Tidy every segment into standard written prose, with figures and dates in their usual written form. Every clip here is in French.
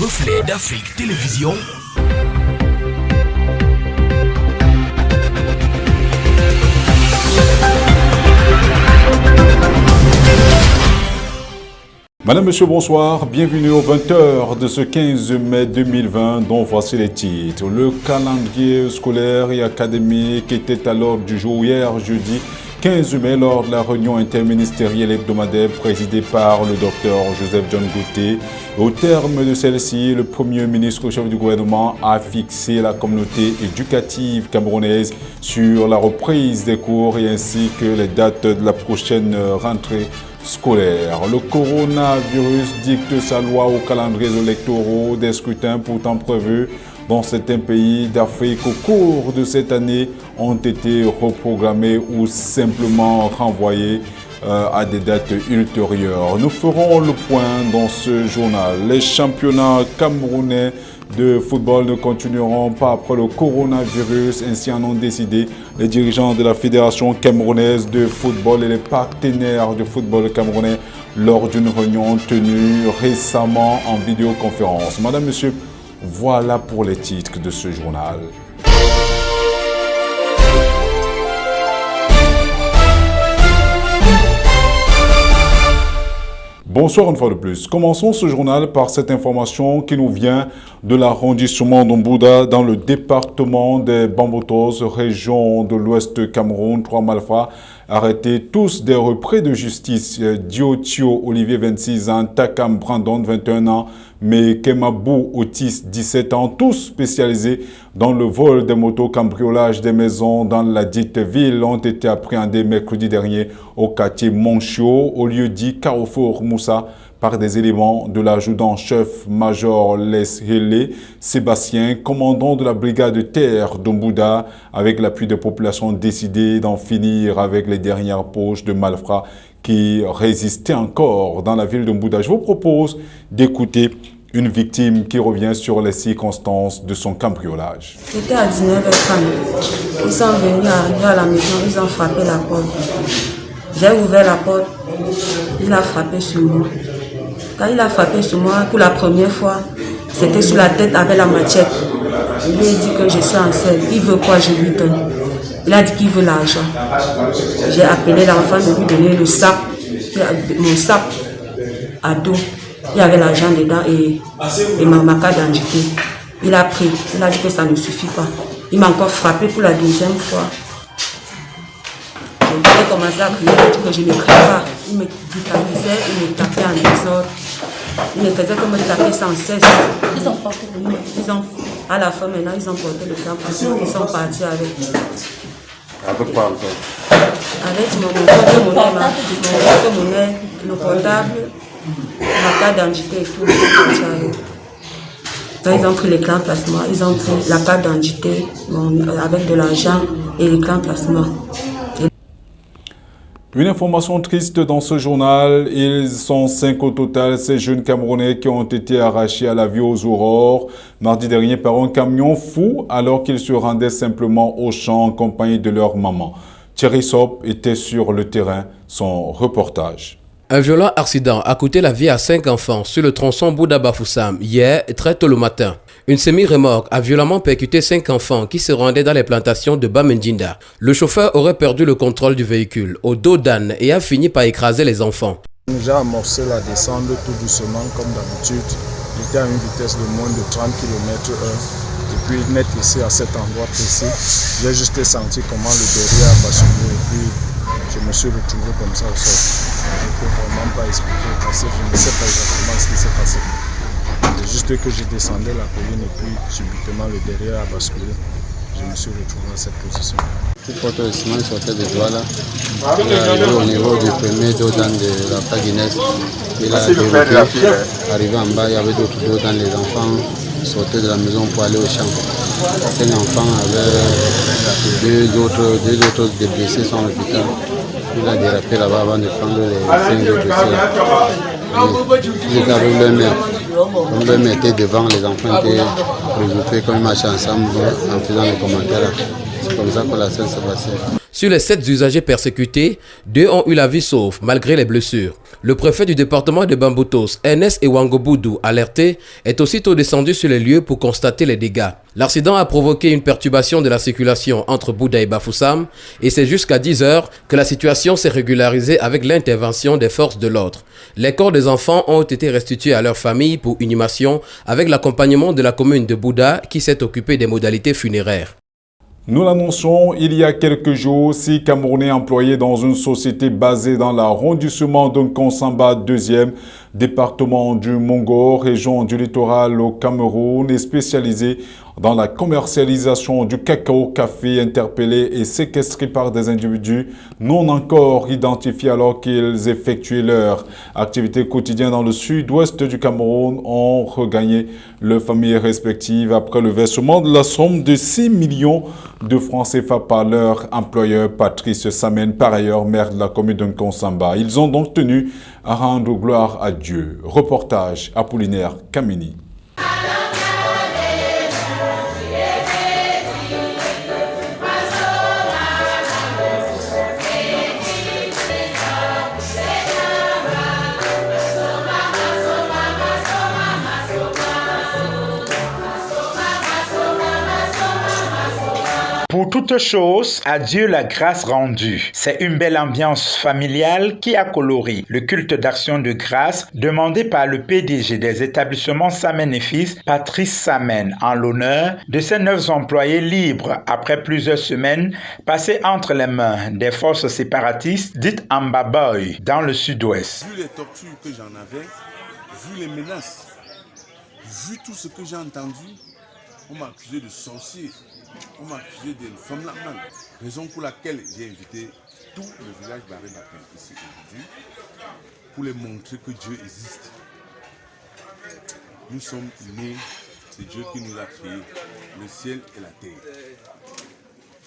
Reflet d'Afrique Télévision. Madame, Monsieur, bonsoir. Bienvenue aux 20h de ce 15 mai 2020 dont voici les titres. Le calendrier scolaire et académique était à l'ordre du jour hier, jeudi 15 mai, lors de la réunion interministérielle hebdomadaire présidée par le docteur Joseph John Goutté. Au terme de celle-ci, le Premier ministre chef du gouvernement a fixé la communauté éducative camerounaise sur la reprise des cours et ainsi que les dates de la prochaine rentrée scolaire. Le coronavirus dicte sa loi aux calendriers électoraux des scrutins pourtant prévus dans certains pays d'Afrique au cours de cette année ont été reprogrammés ou simplement renvoyés à des dates ultérieures. Nous ferons le point dans ce journal. Les championnats camerounais de football ne continueront pas après le coronavirus, ainsi en ont décidé les dirigeants de la Fédération camerounaise de football et les partenaires de football camerounais lors d'une réunion tenue récemment en vidéoconférence. Madame, Monsieur, voilà pour les titres de ce journal. Bonsoir une fois de plus. Commençons ce journal par cette information qui nous vient de l'arrondissement d'Ombouda dans le département des Bambotos, région de l'ouest Cameroun. 3 malfrats arrêtés, tous des repris de justice. Diotio Olivier, 26 ans, Takam Brandon, 21 ans, mais Kemabou Otis, 17 ans, tous spécialisés dans le vol des motos, cambriolage des maisons dans la dite ville, ont été appréhendés mercredi dernier au quartier Monchio, au lieu dit Carrefour Moussa, par des éléments de l'adjudant-chef Major Les Sébastien, commandant de la brigade de terre d'Ombouda, avec l'appui des populations décidées d'en finir avec les dernières poches de malfrats qui résistaient encore dans la ville d'Ombouda. Je vous propose d'écouter une victime qui revient sur les circonstances de son cambriolage. C'était à 19h30. Ils sont venus arriver à la maison, ils ont frappé la porte. J'ai ouvert la porte, il a frappé sur moi. Quand il a frappé sur moi, pour la première fois, c'était sur la tête avec la machette. Il lui a dit que je suis enceinte. Il veut quoi, je lui donne. Il a dit qu'il veut l'argent. J'ai appelé l'enfant de lui donner le sac, mon sac à dos. Il y avait l'argent dedans et ma carte d'identité. Il a pris. Il a dit que ça ne suffit pas. Il m'a encore frappé pour la deuxième fois. J'ai commencé à crier, il a dit que je ne crie pas. Il me brutalisait, il me tapait en désordre. Il me faisait comme me taper sans cesse. À la fin maintenant, ils ont porté le camp parce qu'ils sont partis avec. Avec quoi encore? Avec mon porte-monnaie, le portable, ma carte d'identité et tout, ils sont partis avec. Quand ils ont pris les clans placement, ils ont pris la carte d'identité avec de l'argent et les clans placement. Une information triste dans ce journal, ils sont 5 au total, ces jeunes Camerounais qui ont été arrachés à la vie aux aurores mardi dernier par un camion fou alors qu'ils se rendaient simplement au champ en compagnie de leur maman. Thierry Sop était sur le terrain, son reportage. Un violent accident a coûté la vie à 5 enfants sur le tronçon Bouda-Bafoussam hier très tôt le matin. Une semi-remorque a violemment percuté 5 enfants qui se rendaient dans les plantations de Bamendjinda. Le chauffeur aurait perdu le contrôle du véhicule au dos d'âne et a fini par écraser les enfants. J'ai amorcé la descente tout doucement comme d'habitude. J'étais à une vitesse de moins de 30 km/h. Et puis net ici à cet endroit précis, j'ai juste senti comment le derrière a basculé et puis je me suis retrouvé comme ça au sol. Je ne peux vraiment pas expliquer parce que je ne sais pas exactement ce qui s'est passé. C'est juste que je descendais la colline et puis subitement le derrière a basculé. Je me suis retrouvé à cette position. Cette photo de ciment sortait de doigts là. Il est arrivé au niveau du premier dos dans la Guinness. Il a déroulé. Arrivé en bas, il y avait d'autres dos dans les enfants sortaient de la maison pour aller au champ. Un enfant avait deux autres blessés sont à l'hôpital. Il a dérapé là-bas avant de prendre les 5 blessés. Ils arrivent leur mère. Comme leur mère était devant, les enfants étaient regroupés comme ils marchaient ensemble en faisant les commentaires. C'est comme ça que la scène s'est passée. Sur les 7 usagers persécutés, 2 ont eu la vie sauve malgré les blessures. Le préfet du département de Bamboutos, Ernest Ewangoboudou, alerté, est aussitôt descendu sur les lieux pour constater les dégâts. L'accident a provoqué une perturbation de la circulation entre Bouda et Bafoussam et c'est jusqu'à 10 heures que la situation s'est régularisée avec l'intervention des forces de l'ordre. Les corps des enfants ont été restitués à leurs familles pour inhumation avec l'accompagnement de la commune de Bouda qui s'est occupée des modalités funéraires. Nous l'annonçons il y a quelques jours, 6 Camerounais employés dans une société basée dans l'arrondissement de Nkonsamba 2e, département du Mongo, région du littoral au Cameroun, et spécialisés dans la commercialisation du cacao café, interpellés et séquestrés par des individus non encore identifiés alors qu'ils effectuaient leur activité quotidienne dans le sud-ouest du Cameroun, ont regagné leurs familles respectives après le versement de la somme de 6 millions de francs CFA par leur employeur Patrice Samen, par ailleurs maire de la commune de Nkonsamba. Ils ont donc tenu à rendre gloire à Dieu. Reportage Apollinaire Kamini. Pour toute chose, à Dieu la grâce rendue. C'est une belle ambiance familiale qui a coloré le culte d'action de grâce demandé par le PDG des établissements Samen et Fils, Patrice Samen, en l'honneur de ses 9 employés libres après plusieurs semaines passées entre les mains des forces séparatistes dites Ambaboy dans le sud-ouest. Vu les tortures que j'en avais, vu les menaces, vu tout ce que j'ai entendu, on m'a accusé de sorcier. On m'a accusé d'une femme lamane, raison pour laquelle j'ai invité tout le village Baré-Batin ici aujourd'hui pour les montrer que Dieu existe. Nous sommes nés, c'est Dieu qui nous a créés, le ciel et la terre.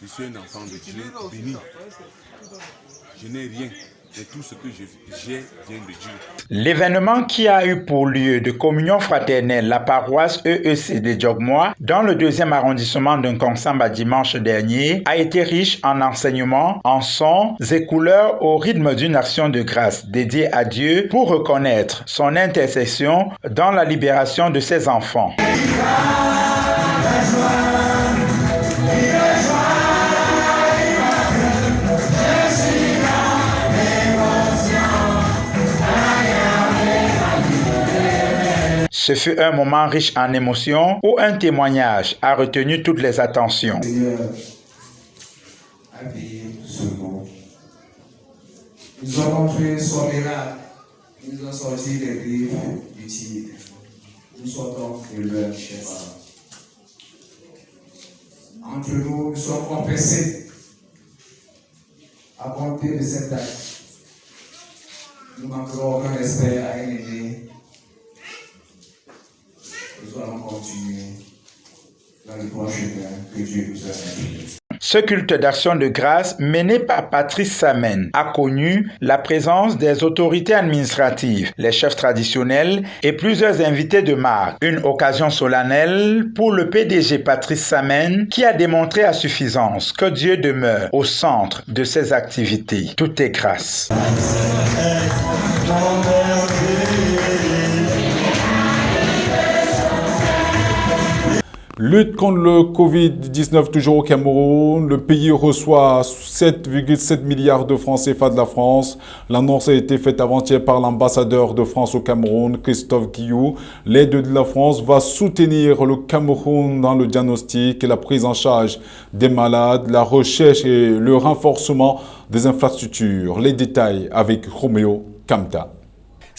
Je suis un enfant de Dieu béni. Je n'ai rien. Et tout ce que j'ai vient de Dieu. L'événement qui a eu pour lieu de communion fraternelle la paroisse EEC de Djogmois dans le 2e arrondissement de Nkonsamba dimanche dernier a été riche en enseignements, en sons et couleurs au rythme d'une action de grâce dédiée à Dieu pour reconnaître son intercession dans la libération de ses enfants. Ce fut un moment riche en émotions où un témoignage a retenu toutes les attentions. Seigneur a payé ce mot. Ils ont montré son miracle. Ils ont sorti les griffes du tigre. Nous sortons de leur cheval. Entre nous, nous sommes compressés à compter de cet acte. Nous manquerons aucun respect à un aîné. Nous allons continuer dans le bon chemin que Dieu nous a indiqué. Ce culte d'action de grâce mené par Patrice Samen a connu la présence des autorités administratives, les chefs traditionnels et plusieurs invités de marque. Une occasion solennelle pour le PDG Patrice Samen qui a démontré à suffisance que Dieu demeure au centre de ses activités. Tout est grâce. Lutte contre le Covid-19 toujours au Cameroun. Le pays reçoit 7,7 milliards de francs CFA de la France. L'annonce a été faite avant-hier par l'ambassadeur de France au Cameroun, Christophe Guillou. L'aide de la France va soutenir le Cameroun dans le diagnostic et la prise en charge des malades, la recherche et le renforcement des infrastructures. Les détails avec Roméo Kamta.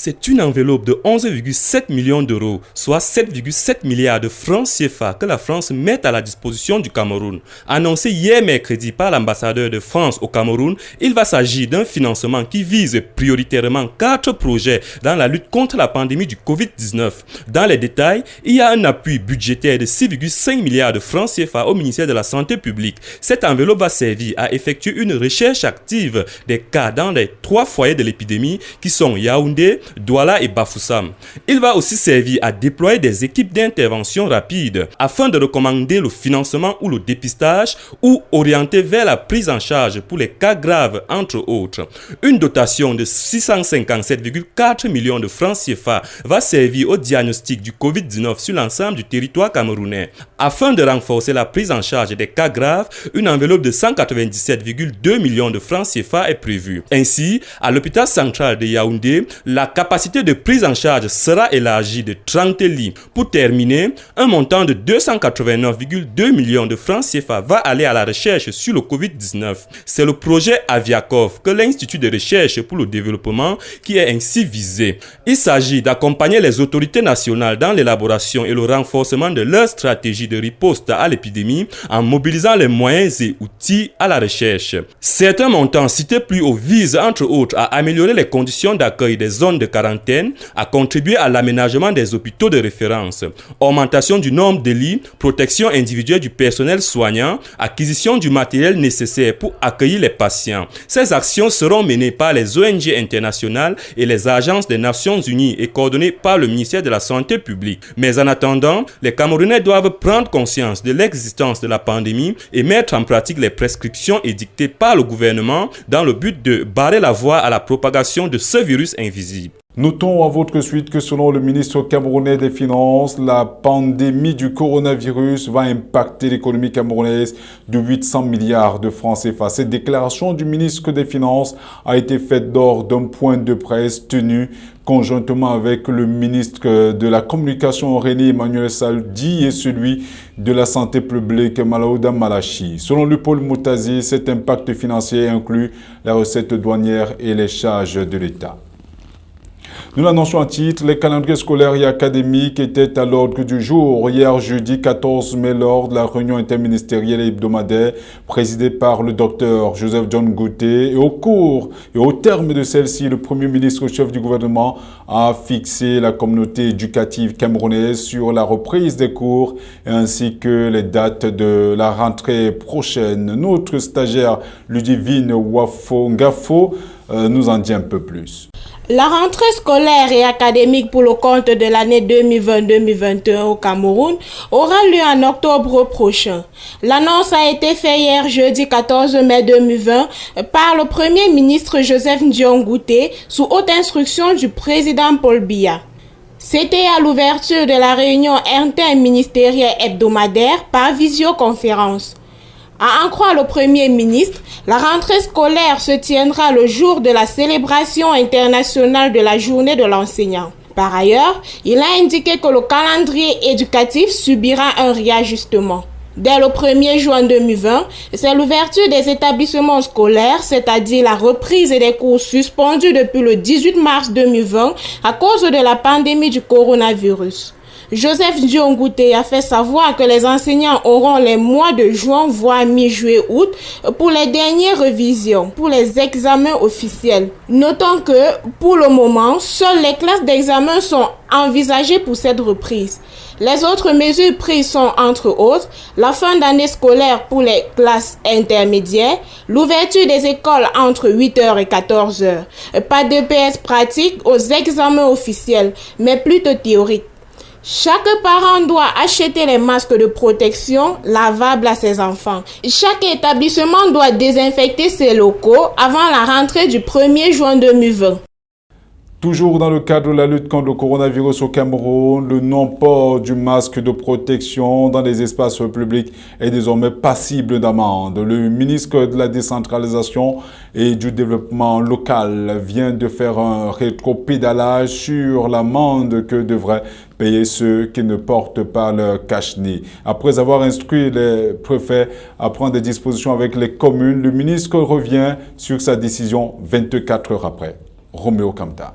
C'est une enveloppe de 11,7 millions d'euros, soit 7,7 milliards de francs CFA que la France met à la disposition du Cameroun. Annoncé hier mercredi par l'ambassadeur de France au Cameroun, il va s'agir d'un financement qui vise prioritairement 4 projets dans la lutte contre la pandémie du Covid-19. Dans les détails, il y a un appui budgétaire de 6,5 milliards de francs CFA au ministère de la Santé publique. Cette enveloppe va servir à effectuer une recherche active des cas dans les 3 foyers de l'épidémie qui sont Yaoundé, Douala et Bafoussam. Il va aussi servir à déployer des équipes d'intervention rapide afin de recommander le financement ou le dépistage ou orienter vers la prise en charge pour les cas graves entre autres. Une dotation de 657,4 millions de francs CFA va servir au diagnostic du Covid-19 sur l'ensemble du territoire camerounais. Afin de renforcer la prise en charge des cas graves, une enveloppe de 197,2 millions de francs CFA est prévue. Ainsi, à l'hôpital central de Yaoundé, la capacité de prise en charge sera élargie de 30 lits. Pour terminer, un montant de 289,2 millions de francs CFA va aller à la recherche sur le Covid-19. C'est le projet Aviakov que l'Institut de recherche pour le développement qui est ainsi visé. Il s'agit d'accompagner les autorités nationales dans l'élaboration et le renforcement de leur stratégie de riposte à l'épidémie en mobilisant les moyens et outils à la recherche. Certains montants cités plus haut visent entre autres à améliorer les conditions d'accueil des zones de quarantaine, à contribuer à l'aménagement des hôpitaux de référence, augmentation du nombre de lits, protection individuelle du personnel soignant, acquisition du matériel nécessaire pour accueillir les patients. Ces actions seront menées par les ONG internationales et les agences des Nations Unies et coordonnées par le ministère de la Santé publique. Mais en attendant, les Camerounais doivent prendre conscience de l'existence de la pandémie et mettre en pratique les prescriptions édictées par le gouvernement dans le but de barrer la voie à la propagation de ce virus invisible. Notons à votre suite que selon le ministre camerounais des Finances, la pandémie du coronavirus va impacter l'économie camerounaise de 800 milliards de francs CFA. Cette déclaration du ministre des Finances a été faite lors d'un point de presse tenu conjointement avec le ministre de la Communication René Emmanuel Saldi et celui de la Santé publique Malaouda Malachi. Selon le pôle Moutazi, cet impact financier inclut la recette douanière et les charges de l'État. Nous l'annonçons en titre, les calendriers scolaires et académiques étaient à l'ordre du jour hier jeudi 14 mai lors de la réunion interministérielle et hebdomadaire présidée par le docteur Joseph John Gouté. Et au cours et au terme de celle-ci, le Premier ministre chef du gouvernement a fixé la communauté éducative camerounaise sur la reprise des cours ainsi que les dates de la rentrée prochaine. Notre stagiaire Ludivine Wafo Ngafo nous en dit un peu plus. La rentrée scolaire et académique pour le compte de l'année 2020-2021 au Cameroun aura lieu en octobre prochain. L'annonce a été faite hier jeudi 14 mai 2020 par le Premier ministre Joseph John Gouté sous haute instruction du président Paul Biya. C'était à l'ouverture de la réunion interministérielle hebdomadaire par visioconférence. À en croire le Premier ministre, la rentrée scolaire se tiendra le jour de la célébration internationale de la journée de l'enseignant. Par ailleurs, il a indiqué que le calendrier éducatif subira un réajustement. Dès le 1er juin 2020, c'est l'ouverture des établissements scolaires, c'est-à-dire la reprise des cours suspendus depuis le 18 mars 2020 à cause de la pandémie du coronavirus. Joseph John Gouté a fait savoir que les enseignants auront les mois de juin voire mi-juillet-août pour les dernières révisions, pour les examens officiels. Notons que, pour le moment, seules les classes d'examen sont envisagées pour cette reprise. Les autres mesures prises sont, entre autres, la fin d'année scolaire pour les classes intermédiaires, l'ouverture des écoles entre 8h et 14h, pas d'EPS pratique aux examens officiels, mais plutôt théoriques. Chaque parent doit acheter les masques de protection lavables à ses enfants. Chaque établissement doit désinfecter ses locaux avant la rentrée du 1er juin 2020. Toujours dans le cadre de la lutte contre le coronavirus au Cameroun, le non-port du masque de protection dans les espaces publics est désormais passible d'amende. Le ministre de la décentralisation et du développement local vient de faire un rétropédalage sur l'amende que devraient payer ceux qui ne portent pas leur cache-nez. Après avoir instruit les préfets à prendre des dispositions avec les communes, le ministre revient sur sa décision 24 heures après. Roméo Kamta.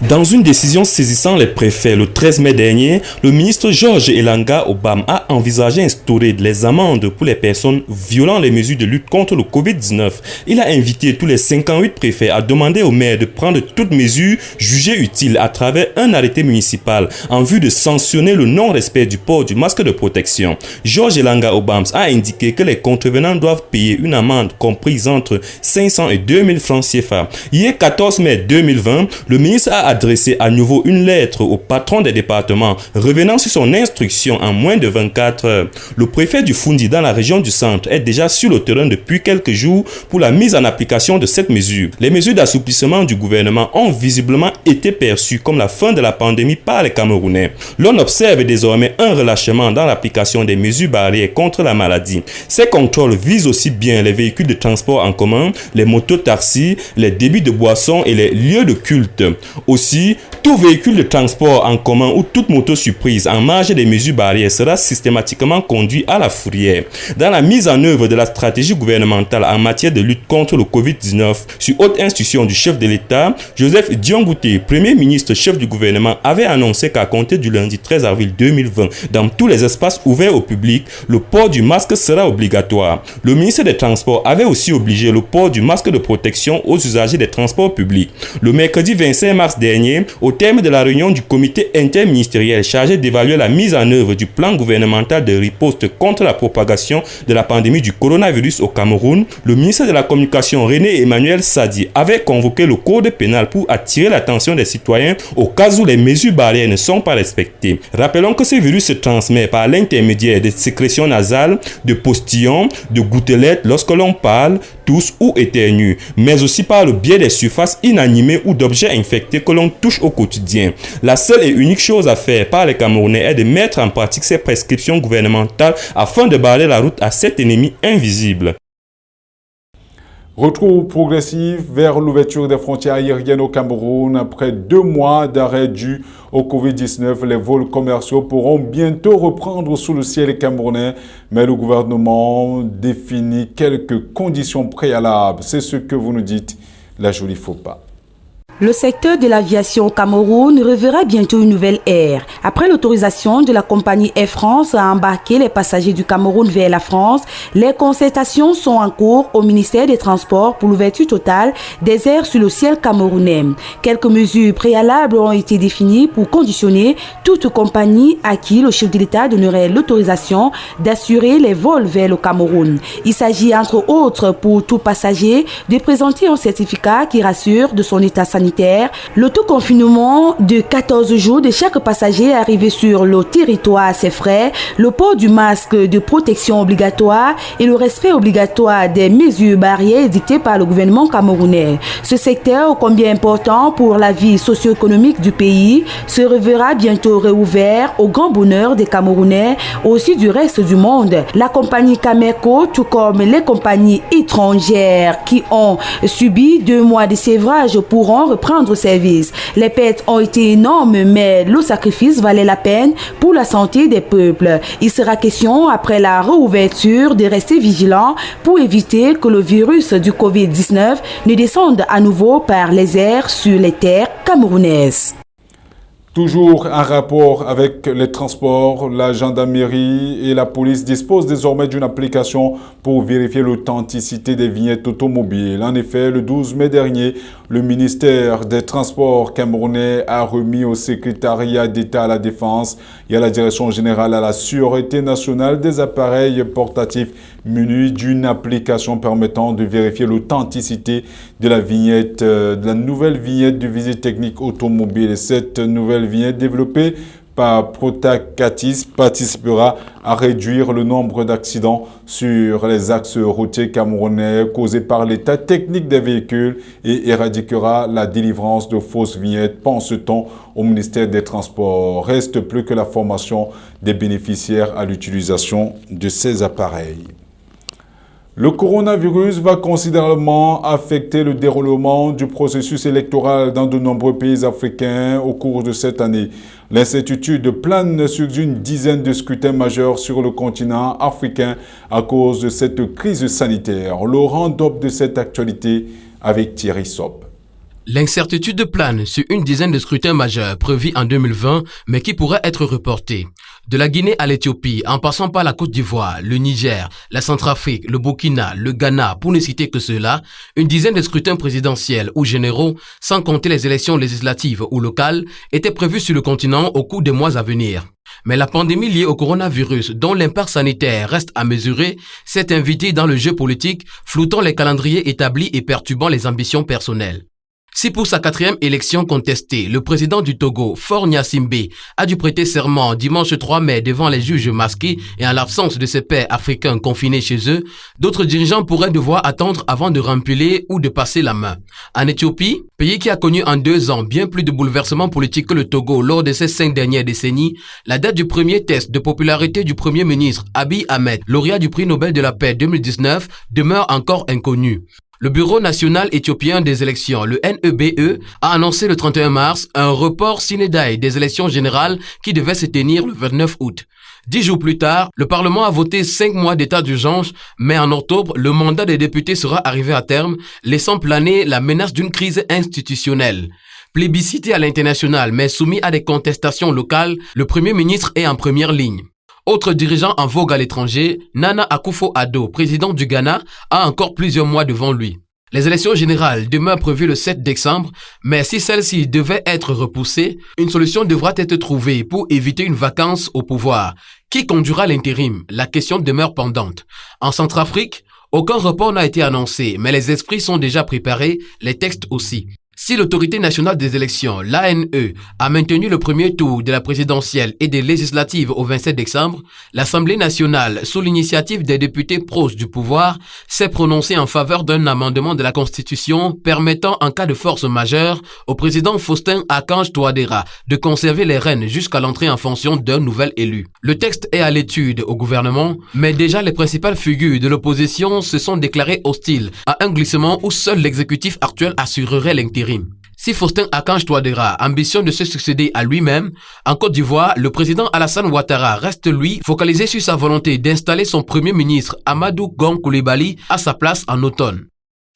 Dans une décision saisissant les préfets le 13 mai dernier, le ministre Georges Elanga Obam a envisagé d'instaurer les amendes pour les personnes violant les mesures de lutte contre le Covid-19. Il a invité tous les 58 préfets à demander aux maires de prendre toutes mesures jugées utiles à travers un arrêté municipal en vue de sanctionner le non-respect du port du masque de protection. Georges Elanga Obam a indiqué que les contrevenants doivent payer une amende comprise entre 500 et 2000 francs CFA. Hier 14 mai 2020, le ministre a adressé à nouveau une lettre au patron des départements revenant sur son instruction en moins de 24 heures. Le préfet du Foundi dans la région du centre est déjà sur le terrain depuis quelques jours pour la mise en application de cette mesure. Les mesures d'assouplissement du gouvernement ont visiblement été perçues comme la fin de la pandémie par les Camerounais. L'on observe désormais un relâchement dans l'application des mesures barrières contre la maladie. Ces contrôles visent aussi bien les véhicules de transport en commun, les mototaxis, les débits de boissons et les lieux de culte. Aussi, tout véhicule de transport en commun ou toute moto surprise en marge des mesures barrières sera systématiquement conduit à la fourrière. Dans la mise en œuvre de la stratégie gouvernementale en matière de lutte contre le Covid-19, sur haute instruction du chef de l'État, Joseph Diongouté, Premier ministre chef du gouvernement, avait annoncé qu'à compter du lundi 13 avril 2020, dans tous les espaces ouverts au public, le port du masque sera obligatoire. Le ministre des Transports avait aussi obligé le port du masque de protection aux usagers des transports publics. Le mercredi 25 mars dernier, au terme de la réunion du comité interministériel chargé d'évaluer la mise en œuvre du plan gouvernemental de riposte contre la propagation de la pandémie du coronavirus au Cameroun, le ministre de la Communication René Emmanuel Sadi avait convoqué le code pénal pour attirer l'attention des citoyens au cas où les mesures barrières ne sont pas respectées. Rappelons que ce virus se transmet par l'intermédiaire des sécrétions nasales, de postillons, de gouttelettes lorsque l'on parle, tousse ou éternue, mais aussi par le biais des surfaces inanimées ou d'objets infectés que l'on touche au quotidien. La seule et unique chose à faire par les Camerounais est de mettre en pratique ces prescriptions gouvernementales afin de barrer la route à cet ennemi invisible. Retour progressif vers l'ouverture des frontières aériennes au Cameroun. Après 2 mois d'arrêt dû au Covid-19, les vols commerciaux pourront bientôt reprendre sous le ciel camerounais. Mais le gouvernement définit quelques conditions préalables. C'est ce que vous nous dites, la jolie faux pas. Le secteur de l'aviation au Cameroun reverra bientôt une nouvelle ère. Après l'autorisation de la compagnie Air France à embarquer les passagers du Cameroun vers la France, les concertations sont en cours au ministère des Transports pour l'ouverture totale des airs sur le ciel camerounais. Quelques mesures préalables ont été définies pour conditionner toute compagnie à qui le chef de l'État donnerait l'autorisation d'assurer les vols vers le Cameroun. Il s'agit entre autres pour tout passager de présenter un certificat qui rassure de son état sanitaire, l'autoconfinement de 14 jours de chaque passager arrivé sur le territoire à ses frais, le port du masque de protection obligatoire et le respect obligatoire des mesures barrières dictées par le gouvernement camerounais. Ce secteur, combien important pour la vie socio-économique du pays, se reverra bientôt réouvert au grand bonheur des Camerounais, aussi du reste du monde. La compagnie Cameco, tout comme les compagnies étrangères qui ont subi 2 mois de sévrage, pourront reprendre service. Les pertes ont été énormes, mais le sacrifice valait la peine pour la santé des peuples. Il sera question, après la réouverture, de rester vigilant pour éviter que le virus du Covid-19 ne descende à nouveau par les airs sur les terres camerounaises. Toujours en rapport avec les transports, la gendarmerie et la police disposent désormais d'une application pour vérifier l'authenticité des vignettes automobiles. En effet, le 12 mai dernier, le ministère des Transports camerounais a remis au secrétariat d'État à la Défense et à la Direction générale à la Sûreté nationale des appareils portatifs munis d'une application permettant de vérifier l'authenticité de la vignette, de la nouvelle vignette de visite technique automobile. Cette nouvelle vignette développée par Protacatis participera à réduire le nombre d'accidents sur les axes routiers camerounais causés par l'état technique des véhicules et éradiquera la délivrance de fausses vignettes, pense-t-on au ministère des Transports. Reste plus que la formation des bénéficiaires à l'utilisation de ces appareils. Le coronavirus va considérablement affecter le déroulement du processus électoral dans de nombreux pays africains au cours de cette année. L'incertitude plane sur une dizaine de scrutins majeurs sur le continent africain à cause de cette crise sanitaire. Le round-up de cette actualité avec Thierry Sop. L'incertitude plane sur une dizaine de scrutins majeurs prévus en 2020, mais qui pourraient être reportés. De la Guinée à l'Éthiopie, en passant par la Côte d'Ivoire, le Niger, la Centrafrique, le Burkina, le Ghana, pour ne citer que cela, une dizaine de scrutins présidentiels ou généraux, sans compter les élections législatives ou locales, étaient prévus sur le continent au cours des mois à venir. Mais la pandémie liée au coronavirus, dont l'impact sanitaire reste à mesurer, s'est invitée dans le jeu politique, floutant les calendriers établis et perturbant les ambitions personnelles. Si pour sa 4e élection contestée, le président du Togo, Faure Gnassingbé, a dû prêter serment dimanche 3 mai devant les juges masqués et en l'absence de ses pairs africains confinés chez eux, d'autres dirigeants pourraient devoir attendre avant de rempiler ou de passer la main. En Éthiopie, pays qui a connu en 2 ans bien plus de bouleversements politiques que le Togo lors de ces 5 dernières décennies, la date du premier test de popularité du premier ministre Abiy Ahmed, lauréat du prix Nobel de la paix 2019, demeure encore inconnue. Le Bureau national éthiopien des élections, le NEBE, a annoncé le 31 mars un report sine die des élections générales qui devaient se tenir le 29 août. 10 jours plus tard, le Parlement a voté 5 mois d'état d'urgence, mais en octobre, le mandat des députés sera arrivé à terme, laissant planer la menace d'une crise institutionnelle. Plébiscité à l'international, mais soumis à des contestations locales, le Premier ministre est en première ligne. Autre dirigeant en vogue à l'étranger, Nana Akufo-Addo, président du Ghana, a encore plusieurs mois devant lui. Les élections générales demeurent prévues le 7 décembre, mais si celles-ci devaient être repoussées, une solution devra être trouvée pour éviter une vacance au pouvoir. Qui conduira l'intérim? La question demeure pendante. En Centrafrique, aucun report n'a été annoncé, mais les esprits sont déjà préparés, les textes aussi. Si l'autorité nationale des élections, l'ANE, a maintenu le premier tour de la présidentielle et des législatives au 27 décembre, l'Assemblée nationale, sous l'initiative des députés proches du pouvoir, s'est prononcée en faveur d'un amendement de la Constitution permettant, en cas de force majeure, au président Faustin Archange Touadéra de conserver les rênes jusqu'à l'entrée en fonction d'un nouvel élu. Le texte est à l'étude au gouvernement, mais déjà les principales figures de l'opposition se sont déclarées hostiles à un glissement où seul l'exécutif actuel assurerait l'intérim. Si Faustin Archange Touadéra ambitionne de se succéder à lui-même, en Côte d'Ivoire, le président Alassane Ouattara reste lui focalisé sur sa volonté d'installer son premier ministre Amadou Gon Coulibaly à sa place en automne.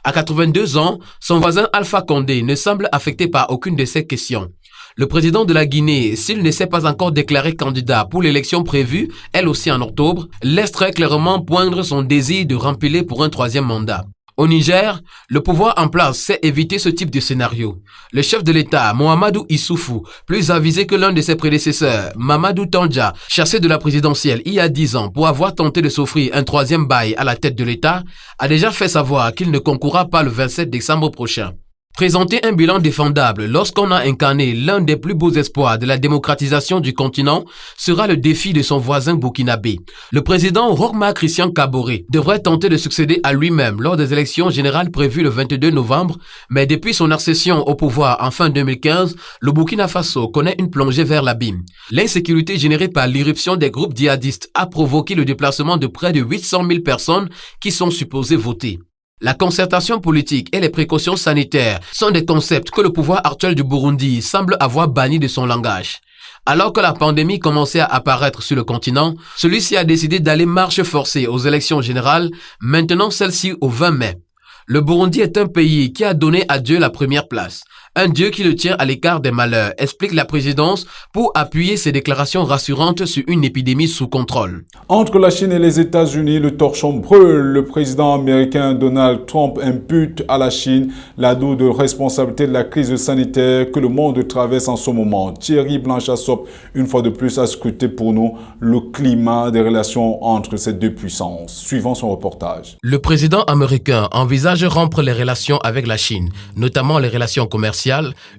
À 82 ans, son voisin Alpha Condé ne semble affecté par aucune de ces questions. Le président de la Guinée, s'il ne s'est pas encore déclaré candidat pour l'élection prévue, elle aussi en octobre, laisse très clairement poindre son désir de rempiler pour un 3e mandat. Au Niger, le pouvoir en place sait éviter ce type de scénario. Le chef de l'État, Mohamedou Issoufou, plus avisé que l'un de ses prédécesseurs, Mamadou Tandja, chassé de la présidentielle il y a 10 ans pour avoir tenté de s'offrir un 3e bail à la tête de l'État, a déjà fait savoir qu'il ne concourra pas le 27 décembre prochain. Présenter un bilan défendable lorsqu'on a incarné l'un des plus beaux espoirs de la démocratisation du continent sera le défi de son voisin burkinabé. Le président Roch-Marc Christian Kaboré devrait tenter de succéder à lui-même lors des élections générales prévues le 22 novembre, mais depuis son accession au pouvoir en fin 2015, le Burkina Faso connaît une plongée vers l'abîme. L'insécurité générée par l'irruption des groupes djihadistes a provoqué le déplacement de près de 800 000 personnes qui sont supposées voter. La concertation politique et les précautions sanitaires sont des concepts que le pouvoir actuel du Burundi semble avoir bannis de son langage. Alors que la pandémie commençait à apparaître sur le continent, celui-ci a décidé d'aller marche forcée aux élections générales, maintenant celle-ci au 20 mai. Le Burundi est un pays qui a donné à Dieu la première place. Un Dieu qui le tient à l'écart des malheurs, explique la présidence pour appuyer ses déclarations rassurantes sur une épidémie sous contrôle. Entre la Chine et les États-Unis, le torchon brûle. Le président américain Donald Trump impute à la Chine la lourde responsabilité de la crise sanitaire que le monde traverse en ce moment. Thierry Blanchard-Sop, une fois de plus, a scruté pour nous le climat des relations entre ces deux puissances. Suivant son reportage. Le président américain envisage rompre les relations avec la Chine, notamment les relations commerciales,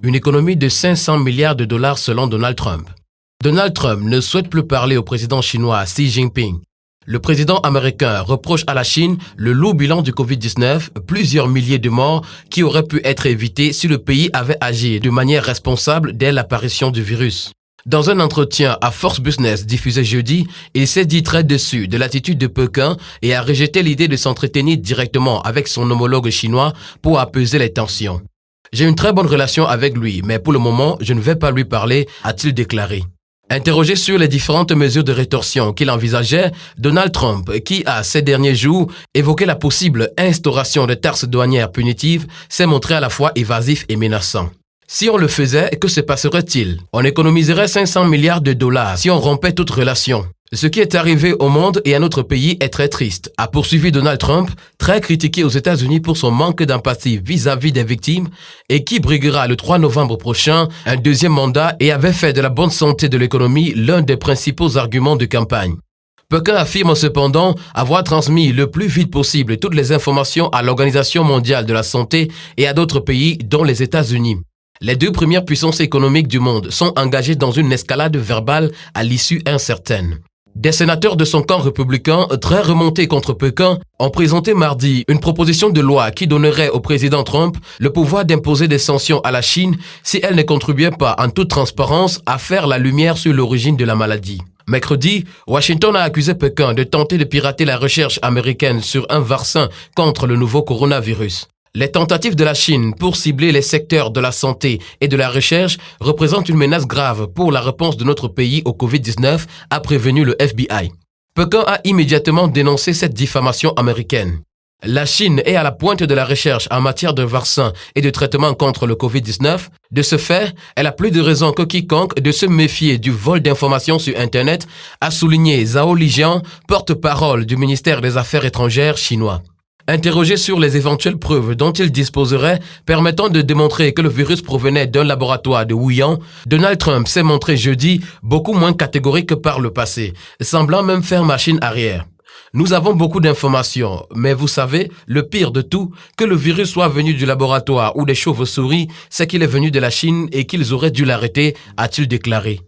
une économie de 500 milliards de dollars selon Donald Trump. Donald Trump ne souhaite plus parler au président chinois Xi Jinping. Le président américain reproche à la Chine le lourd bilan du Covid-19, plusieurs milliers de morts qui auraient pu être évités si le pays avait agi de manière responsable dès l'apparition du virus. Dans un entretien à Fox Business diffusé jeudi, il s'est dit très déçu de l'attitude de Pékin et a rejeté l'idée de s'entretenir directement avec son homologue chinois pour apaiser les tensions. J'ai une très bonne relation avec lui, mais pour le moment, je ne vais pas lui parler, a-t-il déclaré. Interrogé sur les différentes mesures de rétorsion qu'il envisageait, Donald Trump, qui a ces derniers jours évoqué la possible instauration de taxes douanières punitives, s'est montré à la fois évasif et menaçant. Si on le faisait, que se passerait-il? On économiserait 500 milliards de dollars si on rompait toute relation. Ce qui est arrivé au monde et à notre pays est très triste, a poursuivi Donald Trump, très critiqué aux États-Unis pour son manque d'empathie vis-à-vis des victimes et qui briguera le 3 novembre prochain un 2e mandat et avait fait de la bonne santé de l'économie l'un des principaux arguments de campagne. Pékin affirme cependant avoir transmis le plus vite possible toutes les informations à l'Organisation mondiale de la santé et à d'autres pays, dont les États-Unis. Les deux premières puissances économiques du monde sont engagées dans une escalade verbale à l'issue incertaine. Des sénateurs de son camp républicain, très remontés contre Pékin, ont présenté mardi une proposition de loi qui donnerait au président Trump le pouvoir d'imposer des sanctions à la Chine si elle ne contribuait pas en toute transparence à faire la lumière sur l'origine de la maladie. Mercredi, Washington a accusé Pékin de tenter de pirater la recherche américaine sur un vaccin contre le nouveau coronavirus. Les tentatives de la Chine pour cibler les secteurs de la santé et de la recherche représentent une menace grave pour la réponse de notre pays au Covid-19, a prévenu le FBI. Pékin a immédiatement dénoncé cette diffamation américaine. La Chine est à la pointe de la recherche en matière de vaccins et de traitement contre le Covid-19. De ce fait, elle a plus de raisons que quiconque de se méfier du vol d'informations sur Internet, a souligné Zhao Lijian, porte-parole du ministère des Affaires étrangères chinois. Interrogé sur les éventuelles preuves dont il disposerait permettant de démontrer que le virus provenait d'un laboratoire de Wuhan, Donald Trump s'est montré jeudi beaucoup moins catégorique que par le passé, semblant même faire machine arrière. Nous avons beaucoup d'informations, mais vous savez, le pire de tout, que le virus soit venu du laboratoire ou des chauves-souris, c'est qu'il est venu de la Chine et qu'ils auraient dû l'arrêter, a-t-il déclaré.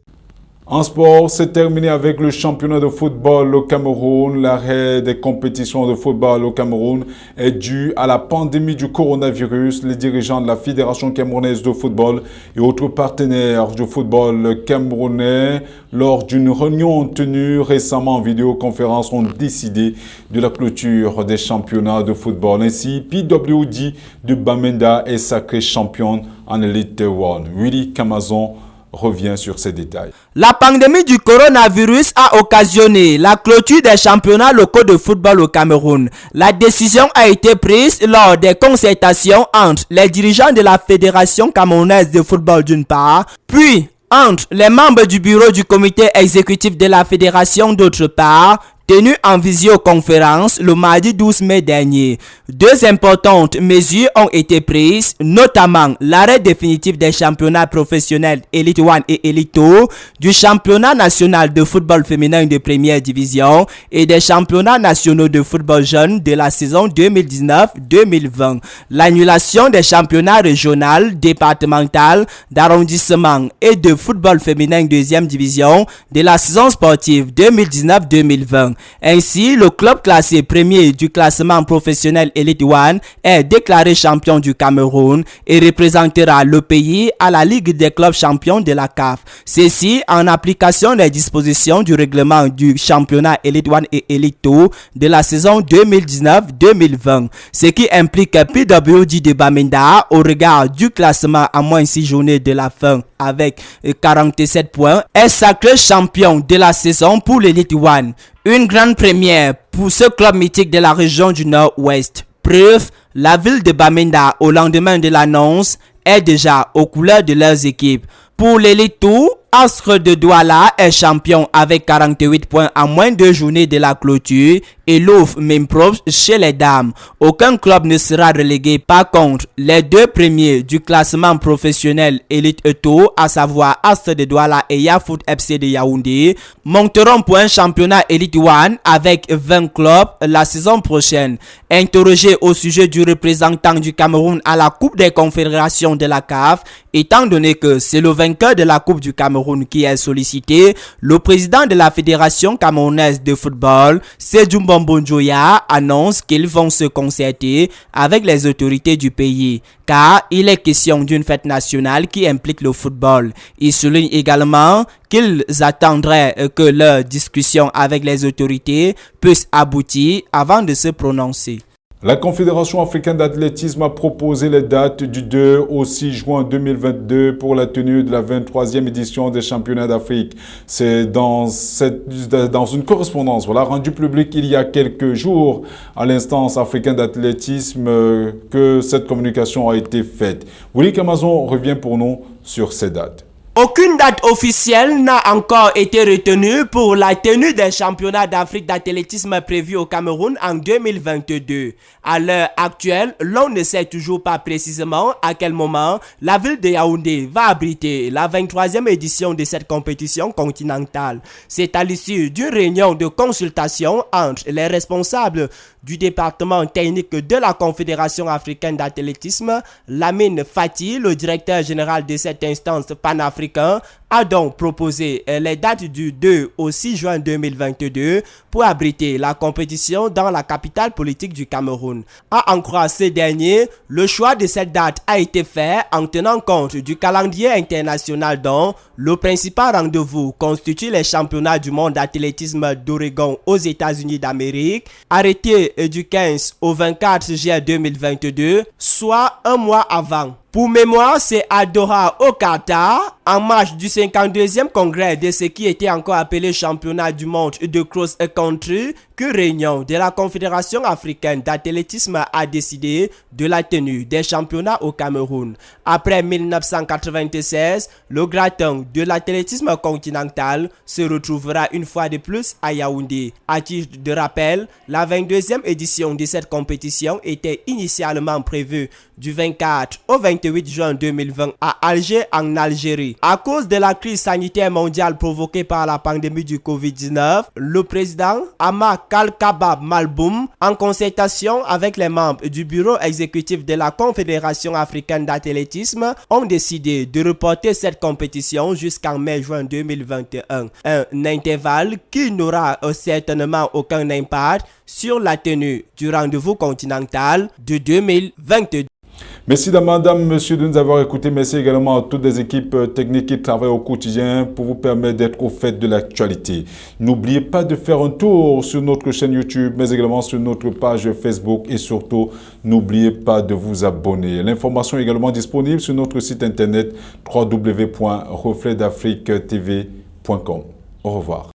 En sport, c'est terminé avec le championnat de football au Cameroun. L'arrêt des compétitions de football au Cameroun est dû à la pandémie du coronavirus. Les dirigeants de la Fédération camerounaise de football et autres partenaires du football camerounais, lors d'une réunion tenue récemment en vidéoconférence, ont décidé de la clôture des championnats de football. Ainsi, PWD de Bamenda est sacré champion en Elite 1. Willy Camazon revient sur ces détails. La pandémie du coronavirus a occasionné la clôture des championnats locaux de football au Cameroun. La décision a été prise lors des concertations entre les dirigeants de la Fédération camerounaise de football d'une part, puis entre les membres du bureau du comité exécutif de la fédération d'autre part, tenu en visioconférence le mardi 12 mai dernier. Deux importantes mesures ont été prises, notamment l'arrêt définitif des championnats professionnels Elite 1 et Elite 2, du championnat national de football féminin de première division et des championnats nationaux de football jeune de la saison 2019-2020. L'annulation des championnats régionaux, départementaux, d'arrondissement et de football féminin deuxième division de la saison sportive 2019-2020. Ainsi, le club classé premier du classement professionnel Elite 1 est déclaré champion du Cameroun et représentera le pays à la Ligue des clubs champions de la CAF. Ceci en application des dispositions du règlement du championnat Elite 1 et Elite 2 de la saison 2019-2020. Ce qui implique PWD de Bamenda au regard du classement à moins 6 journées de la fin avec 47 points est sacré champion de la saison pour l'Elite 1. Une grande première pour ce club mythique de la région du Nord-Ouest. Preuve, la ville de Bamenda, au lendemain de l'annonce, est déjà aux couleurs de leurs équipes. Pour l'Elite 2, Astre de Douala est champion avec 48 points à moins de journées de la clôture et l'offre même propre chez les dames. Aucun club ne sera relégué. Par contre, les deux premiers du classement professionnel Elite 2, à savoir Astre de Douala et Yafoot FC de Yaoundé, monteront pour un championnat Elite 1 avec 20 clubs la saison prochaine. Interrogé au sujet du représentant du Cameroun à la Coupe des Confédérations de la CAF, étant donné que c'est le vainqueur de la Coupe du Cameroun qui est sollicité, le président de la Fédération camerounaise de football, Sédou Mbonjoya, annonce qu'ils vont se concerter avec les autorités du pays, car il est question d'une fête nationale qui implique le football. Il souligne également qu'ils attendraient que leur discussion avec les autorités puisse aboutir avant de se prononcer. La Confédération africaine d'athlétisme a proposé les dates du 2 au 6 juin 2022 pour la tenue de la 23e édition des championnats d'Afrique. C'est dans une correspondance rendue publique il y a quelques jours à l'instance africaine d'athlétisme que cette communication a été faite. Willy Camazon revient pour nous sur ces dates. Aucune date officielle n'a encore été retenue pour la tenue des championnats d'Afrique d'athlétisme prévus au Cameroun en 2022. À l'heure actuelle, l'on ne sait toujours pas précisément à quel moment la ville de Yaoundé va abriter la 23e édition de cette compétition continentale. C'est à l'issue d'une réunion de consultation entre les responsables du département technique de la Confédération africaine d'athlétisme, Lamine Fati, le directeur général de cette instance panafricaine, a donc proposé les dates du 2 au 6 juin 2022 pour abriter la compétition dans la capitale politique du Cameroun. À en croire ces derniers, le choix de cette date a été fait en tenant compte du calendrier international dont le principal rendez-vous constitue les championnats du monde d'athlétisme d'Oregon aux États-Unis d'Amérique, arrêté du 15 au 24 juillet 2022, soit un mois avant. Pour mémoire, c'est à Doha, au Qatar, en marge du 52e congrès de ce qui était encore appelé championnat du monde de cross-country, que réunion de la Confédération africaine d'athlétisme a décidé de la tenue des championnats au Cameroun. Après 1996, le gratin de l'athlétisme continental se retrouvera une fois de plus à Yaoundé. À titre de rappel, la 22e édition de cette compétition était initialement prévue du 24 au 28 juin 2020 à Alger en Algérie. À cause de la crise sanitaire mondiale provoquée par la pandémie du Covid-19, le président Ama Kalkabab Malboum, en concertation avec les membres du bureau exécutif de la Confédération africaine d'athlétisme, ont décidé de reporter cette compétition jusqu'en mai-juin 2021. Un intervalle qui n'aura certainement aucun impact sur la tenue du rendez-vous continental de 2022. Merci madame, monsieur de nous avoir écoutés. Merci également à toutes les équipes techniques qui travaillent au quotidien pour vous permettre d'être au fait de l'actualité. N'oubliez pas de faire un tour sur notre chaîne YouTube, mais également sur notre page Facebook et surtout, n'oubliez pas de vous abonner. L'information est également disponible sur notre site internet www.refletdafriquetv.com. Au revoir.